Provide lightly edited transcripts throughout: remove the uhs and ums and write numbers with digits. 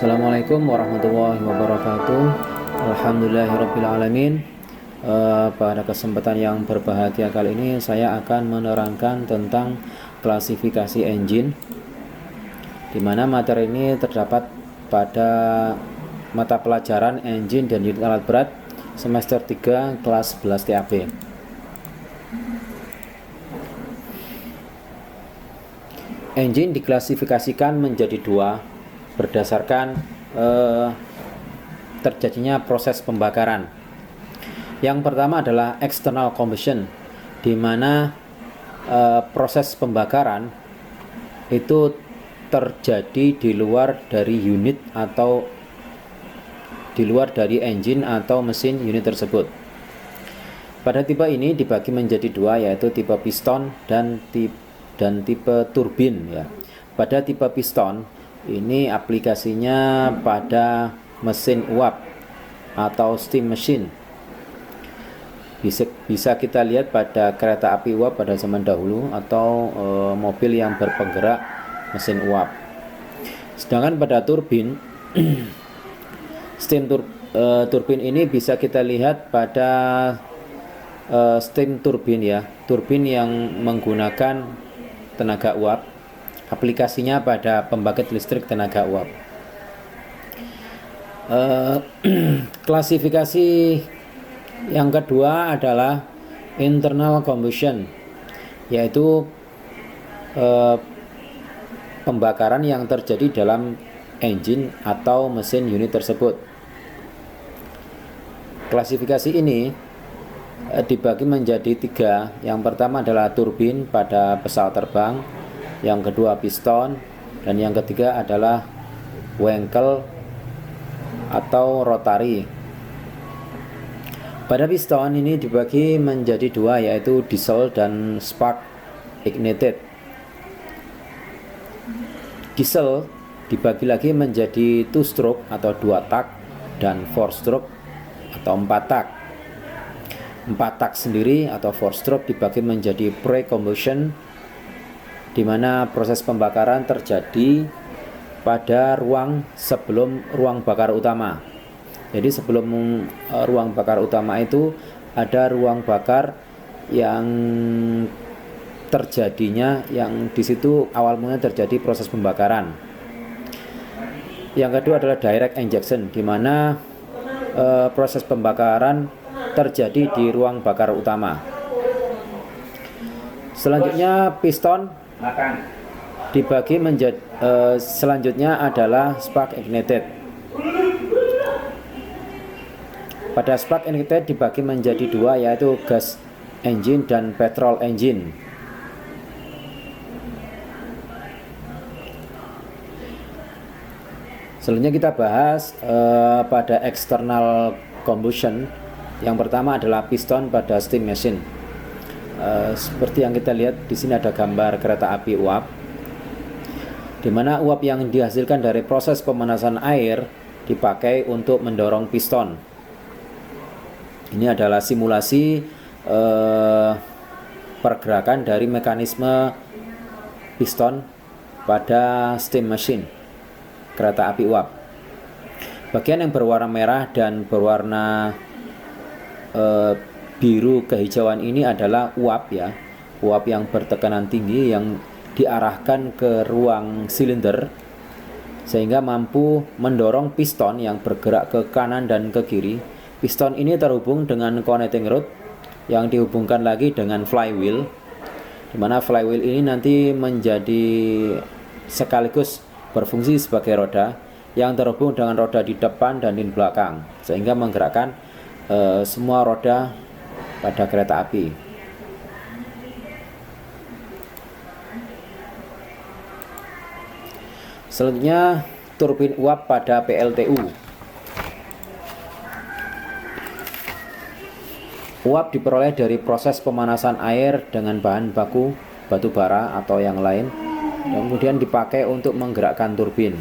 Assalamualaikum warahmatullahi wabarakatuh. Alhamdulillahirabbil alamin. Pada kesempatan yang berbahagia kali ini saya akan menerangkan tentang klasifikasi engine, di mana materi ini terdapat pada mata pelajaran engine dan unit alat berat semester 3 kelas 11 TAB. Engine diklasifikasikan menjadi dua berdasarkan terjadinya proses pembakaran. Yang pertama adalah external combustion, di mana proses pembakaran itu terjadi di luar dari unit atau di luar dari engine atau mesin unit tersebut. Pada tipe ini dibagi menjadi dua, yaitu tipe piston dan tipe turbin ya. Pada tipe piston ini aplikasinya pada mesin uap atau steam machine. Bisa kita lihat pada kereta api uap pada zaman dahulu atau mobil yang berpenggerak mesin uap. Sedangkan pada turbin turbin ini bisa kita lihat pada steam turbin ya, turbin yang menggunakan tenaga uap. Aplikasinya pada pembangkit listrik tenaga uap. Klasifikasi yang kedua adalah internal combustion, yaitu pembakaran yang terjadi dalam engine atau mesin unit tersebut. Klasifikasi ini dibagi menjadi tiga. Yang pertama adalah turbin pada pesawat terbang, yang kedua piston, dan yang ketiga adalah wankel atau rotary. Pada piston ini dibagi menjadi dua, yaitu diesel dan spark ignited. Diesel dibagi lagi menjadi 2 stroke atau 2 tak dan 4 stroke atau 4 tak. 4 tak sendiri atau 4 stroke dibagi menjadi pre-combustion, di mana proses pembakaran terjadi pada sebelum ruang bakar utama. Jadi sebelum ruang bakar utama itu ada ruang bakar yang di situ awal mulanya terjadi proses pembakaran. Yang kedua adalah direct injection, di mana proses pembakaran terjadi di ruang bakar utama. Selanjutnya piston dibagi menjadi selanjutnya adalah spark ignited. Pada spark ignited dibagi menjadi dua, yaitu gas engine dan petrol engine. Selanjutnya kita bahas pada external combustion. Yang pertama adalah piston pada steam machine. Seperti yang kita lihat di sini ada gambar kereta api uap, di mana uap yang dihasilkan dari proses pemanasan air dipakai untuk mendorong piston. Ini adalah simulasi pergerakan dari mekanisme piston pada steam machine kereta api uap. Bagian yang berwarna merah dan berwarna biru kehijauan ini adalah uap ya, uap yang bertekanan tinggi yang diarahkan ke ruang silinder sehingga mampu mendorong piston yang bergerak ke kanan dan ke kiri. Piston ini terhubung dengan connecting rod yang dihubungkan lagi dengan flywheel, di mana flywheel ini nanti menjadi sekaligus berfungsi sebagai roda yang terhubung dengan roda di depan dan di belakang, sehingga menggerakkan semua roda pada kereta api. Selanjutnya turbin uap pada PLTU. Uap diperoleh dari proses pemanasan air dengan bahan baku batu bara atau yang lain, dan kemudian dipakai untuk menggerakkan turbin.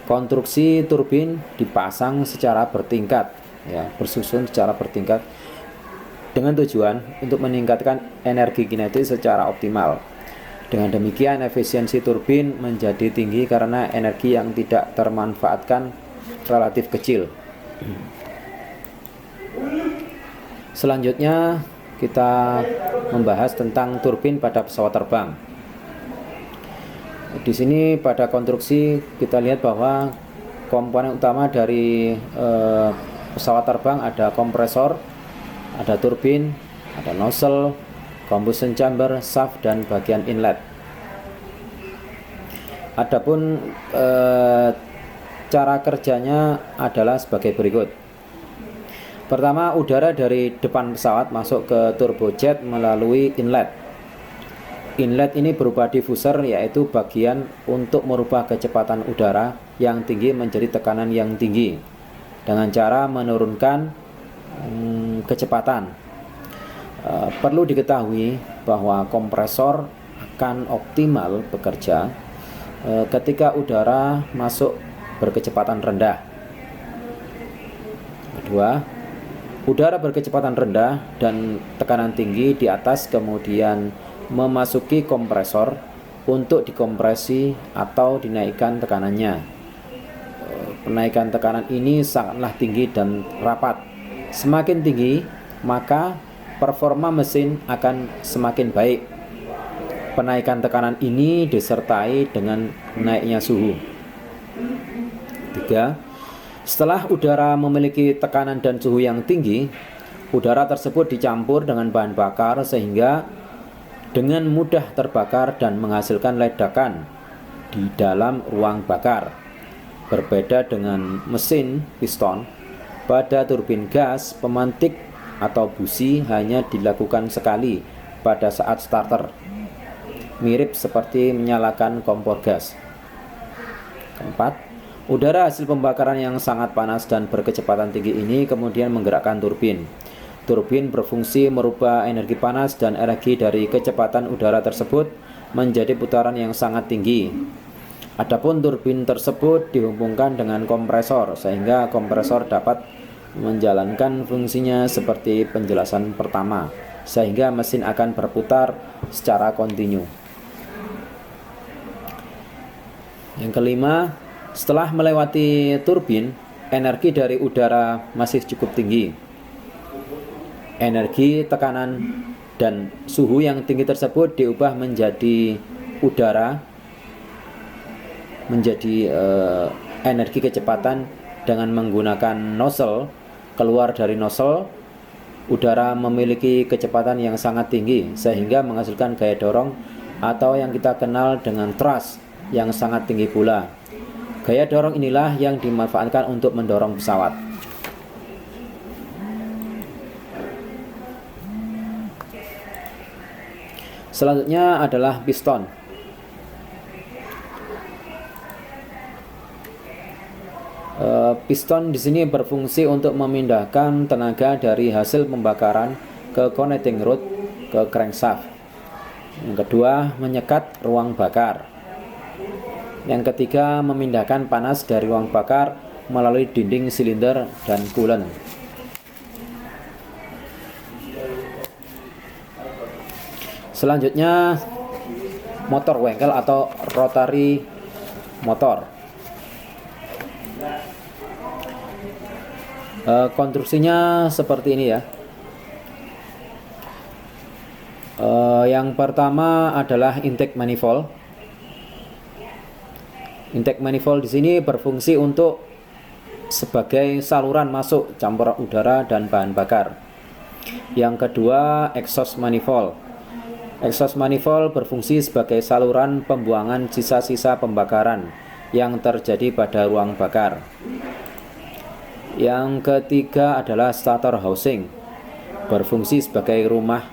Konstruksi turbin dipasang secara bertingkat ya, bersusun secara bertingkat dengan tujuan untuk meningkatkan energi kinetis secara optimal. Dengan demikian efisiensi turbin menjadi tinggi karena energi yang tidak termanfaatkan relatif kecil. Selanjutnya kita membahas tentang turbin pada pesawat terbang. Di sini pada konstruksi kita lihat bahwa komponen utama dari pesawat terbang ada kompresor, ada turbin, ada nozzle, combustion chamber, shaft, dan bagian inlet. Adapun cara kerjanya adalah sebagai berikut. Pertama, udara dari depan pesawat masuk ke turbojet melalui inlet. Inlet ini berupa diffuser, yaitu bagian untuk merubah kecepatan udara yang tinggi menjadi tekanan yang tinggi dengan cara menurunkan kecepatan. Perlu diketahui bahwa kompresor akan optimal bekerja ketika udara masuk berkecepatan rendah. Kedua, udara berkecepatan rendah dan tekanan tinggi di atas kemudian memasuki kompresor untuk dikompresi atau dinaikkan tekanannya. Penaikan tekanan ini sangatlah tinggi dan rapat. Semakin tinggi, maka performa mesin akan semakin baik. Penaikan tekanan ini disertai dengan naiknya suhu. 3. Setelah udara memiliki tekanan dan suhu yang tinggi, udara tersebut dicampur dengan bahan bakar sehingga dengan mudah terbakar dan menghasilkan ledakan di dalam ruang bakar. Berbeda dengan mesin piston, pada turbin gas, pemantik atau busi hanya dilakukan sekali pada saat starter, mirip seperti menyalakan kompor gas. Keempat, udara hasil pembakaran yang sangat panas dan berkecepatan tinggi ini kemudian menggerakkan turbin. Turbin berfungsi merubah energi panas dan energi dari kecepatan udara tersebut menjadi putaran yang sangat tinggi. Adapun turbin tersebut dihubungkan dengan kompresor sehingga kompresor dapat menjalankan fungsinya seperti penjelasan pertama, sehingga mesin akan berputar secara kontinu. Yang kelima, setelah melewati turbin, energi dari udara masih cukup tinggi. Energi, tekanan, dan suhu yang tinggi tersebut diubah menjadi udara, menjadi energi kecepatan dengan menggunakan nozzle. Keluar dari nozzle, udara memiliki kecepatan yang sangat tinggi sehingga menghasilkan gaya dorong atau yang kita kenal dengan thrust yang sangat tinggi pula. Gaya dorong inilah yang dimanfaatkan untuk mendorong pesawat. Selanjutnya adalah piston. Piston di sini berfungsi untuk memindahkan tenaga dari hasil pembakaran ke connecting rod ke crankshaft. Yang kedua, menyekat ruang bakar. Yang ketiga, memindahkan panas dari ruang bakar melalui dinding silinder dan coolant. Selanjutnya, motor wengkel atau rotary motor. Konstruksinya seperti ini ya. Yang pertama adalah intake manifold. Intake manifold di sini berfungsi untuk sebagai saluran masuk campuran udara dan bahan bakar. Yang kedua, exhaust manifold. Exhaust manifold berfungsi sebagai saluran pembuangan sisa-sisa pembakaran yang terjadi pada ruang bakar. Yang ketiga adalah starter housing, berfungsi sebagai rumah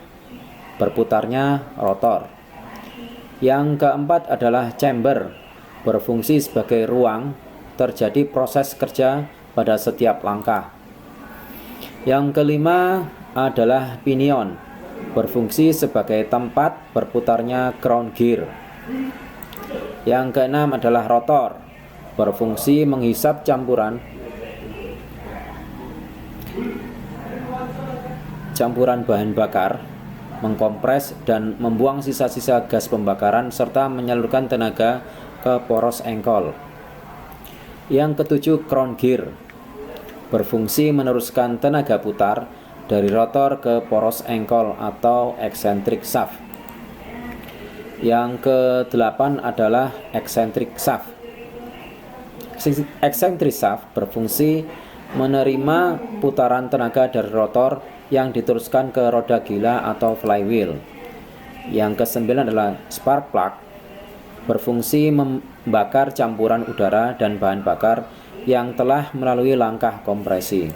berputarnya rotor. Yang keempat adalah chamber, berfungsi sebagai ruang terjadi proses kerja pada setiap langkah. Yang kelima adalah pinion, berfungsi sebagai tempat berputarnya crown gear. Yang keenam adalah rotor, berfungsi menghisap campuran bahan bakar mengkompres dan membuang sisa-sisa gas pembakaran serta menyalurkan tenaga ke poros engkol. Yang ketujuh, crown gear, berfungsi meneruskan tenaga putar dari rotor ke poros engkol atau eccentric shaft. Yang kedelapan adalah eccentric shaft. Eccentric shaft berfungsi menerima putaran tenaga dari rotor yang diteruskan ke roda gila atau flywheel. Yang kesembilan adalah spark plug, berfungsi membakar campuran udara dan bahan bakar yang telah melalui langkah kompresi.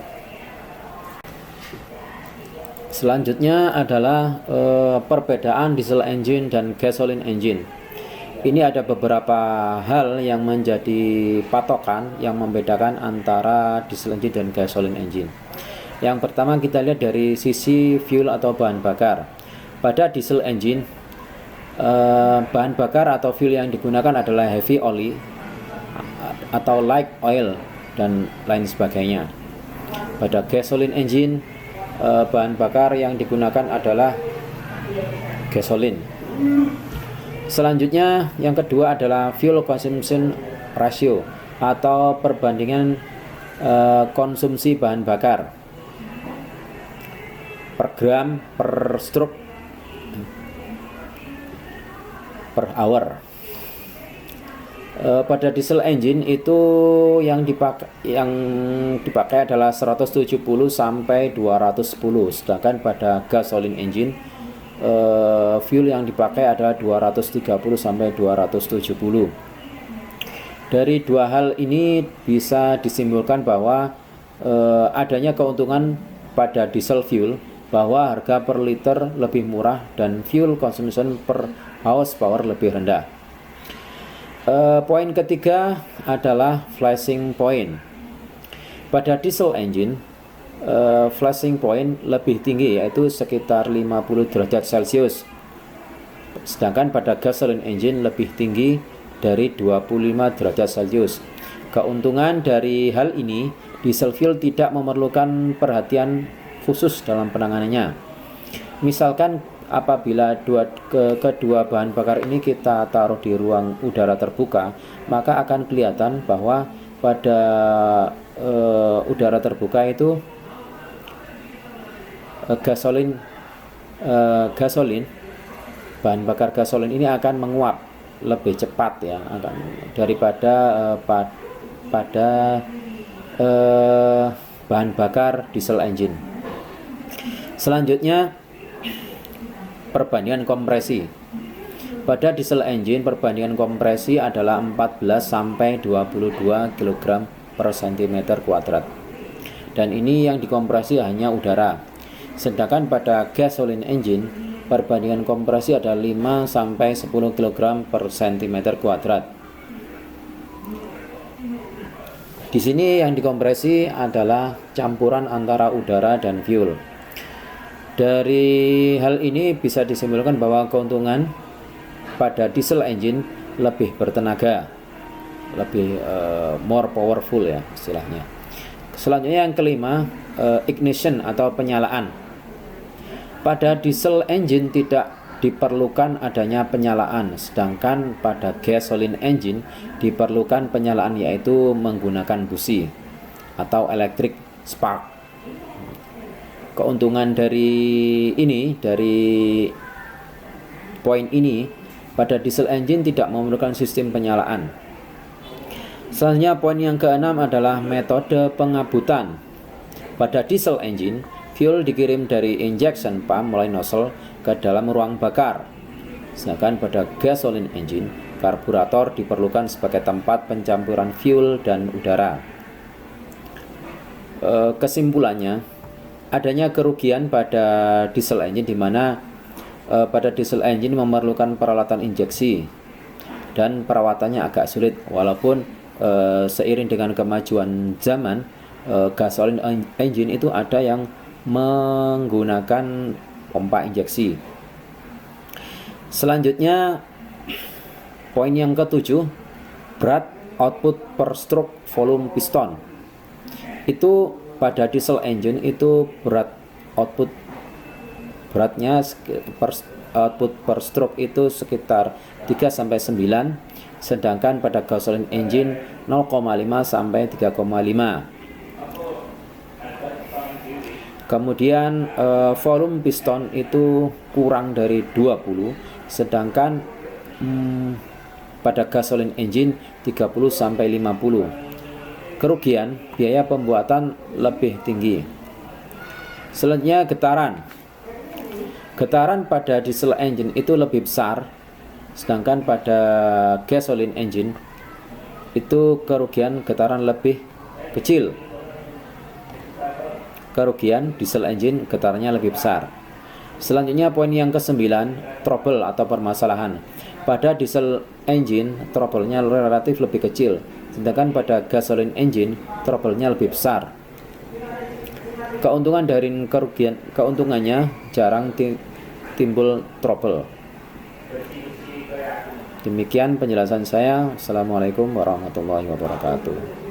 Selanjutnya adalah perbedaan diesel engine dan gasoline engine. Ini ada beberapa hal yang menjadi patokan yang membedakan antara diesel engine dan gasoline engine. Yang pertama kita lihat dari sisi fuel atau bahan bakar. Pada diesel engine, bahan bakar atau fuel yang digunakan adalah heavy oil atau light oil dan lain sebagainya. Pada gasoline engine, bahan bakar yang digunakan adalah gasolin. Selanjutnya yang kedua adalah fuel consumption ratio atau perbandingan konsumsi bahan bakar per gram per stroke per hour. Pada diesel engine itu yang dipakai adalah 170 sampai 210, sedangkan pada gasoline engine fuel yang dipakai adalah 230 sampai 270. Dari dua hal ini bisa disimpulkan bahwa adanya keuntungan pada diesel fuel, bahwa harga per liter lebih murah dan fuel consumption per horsepower lebih rendah. Poin ketiga adalah flashing point. Pada diesel engine, flashing point lebih tinggi, yaitu sekitar 50 derajat Celcius. Sedangkan pada gasoline engine lebih tinggi dari 25 derajat Celcius. Keuntungan dari hal ini, diesel fuel tidak memerlukan perhatian khusus dalam penanganannya. Misalkan apabila kedua bahan bakar ini kita taruh di ruang udara terbuka, maka akan kelihatan bahwa pada udara terbuka itu gasolin bahan bakar gasolin ini akan menguap lebih cepat ya, akan daripada pada bahan bakar diesel engine. Selanjutnya perbandingan kompresi. Pada diesel engine perbandingan kompresi adalah 14 sampai 22 kg per cm kuadrat. Dan ini yang dikompresi hanya udara. Sedangkan pada gasoline engine perbandingan kompresi adalah 5 sampai 10 kg per cm kuadrat. Di sini yang dikompresi adalah campuran antara udara dan fuel. Dari hal ini bisa disimpulkan bahwa keuntungan pada diesel engine lebih bertenaga, lebih more powerful ya istilahnya. Selanjutnya yang kelima, ignition atau penyalaan. Pada diesel engine tidak diperlukan adanya penyalaan, sedangkan pada gasoline engine diperlukan penyalaan, yaitu menggunakan busi atau electric spark. Keuntungan dari poin ini, pada diesel engine tidak memerlukan sistem penyalaan. Selanjutnya poin yang keenam adalah metode pengabutan. Pada diesel engine, fuel dikirim dari injection pump mulai nozzle ke dalam ruang bakar. Sedangkan pada gasoline engine, karburator diperlukan sebagai tempat pencampuran fuel dan udara. Kesimpulannya, adanya kerugian pada diesel engine di mana pada diesel engine memerlukan peralatan injeksi dan perawatannya agak sulit, walaupun seiring dengan kemajuan zaman, gasoline engine itu ada yang menggunakan pompa injeksi. Selanjutnya poin yang ketujuh, berat output per stroke volume piston. Itu pada diesel engine itu berat output Beratnya output per stroke itu sekitar 3 sampai 9, sedangkan pada gasoline engine 0,5 sampai 3,5. Kemudian volume piston itu kurang dari 20, sedangkan pada gasoline engine 30 sampai 50. Kerugian biaya pembuatan lebih tinggi. Selanjutnya getaran. Getaran pada diesel engine itu lebih besar, sedangkan pada gasoline engine itu kerugian getaran lebih kecil. Kerugian diesel engine getarannya lebih besar. Selanjutnya poin yang ke-9, trouble atau permasalahan. Pada diesel engine trouble-nya relatif lebih kecil, sedangkan pada gasoline engine trouble-nya lebih besar. Keuntungan dari keuntungannya jarang timbul trouble. Demikian penjelasan saya. Assalamualaikum warahmatullahi wabarakatuh.